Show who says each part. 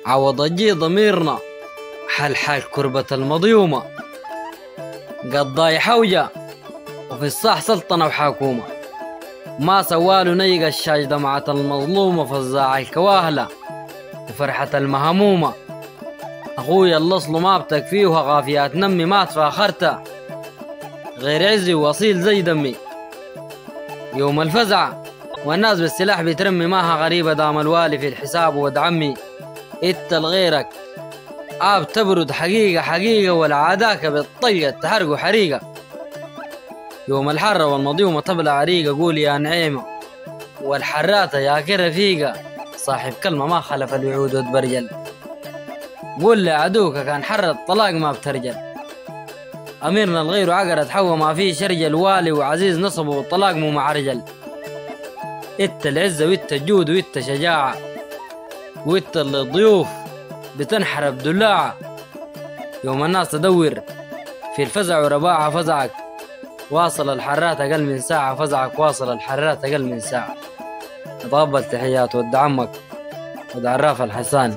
Speaker 1: عوض جي ضميرنا حل حال كربة المظيومة، قضاي حوجة وفي الصح سلطنة وحكومة، ما سوالو نيق الشاج دمعة المظلومة فزاع الكواهلة وفرحة المهمومة. أخويا الأصل ما بتكفيها غافيات نمي ما تفاخرته، غير عزي وأصيل زي دمي يوم الفزع والناس بالسلاح بترمي ماها غريبة دام الوالي في الحساب ود عمي. إنت لغيرك تبرد حقيقة حقيقة والعاداك بالطلقة تحرق حريقة، يوم الحرة والمظيومة طبلة عريقة قول يا نعيمة، والحراتة يا كرفيقة صاحب كلمة ما خلف الوعود وتبرجل. قول لعدوك كان حر الطلاق ما بترجل، أميرنا الغير عقرت حوا ما فيه شرجل، والي وعزيز نصبه والطلاق مو معرجل. إنت العزة وإنت الجود وإنت شجاعة، وإنت اللي الضيوف بتنحرب دلاعة، يوم الناس تدور في الفزع ورباعة فزعك واصل الحرات أقل من ساعة، فزعك واصل الحرات أقل من ساعة. أتقبل تحيات ود عمك ود عراف الحسان.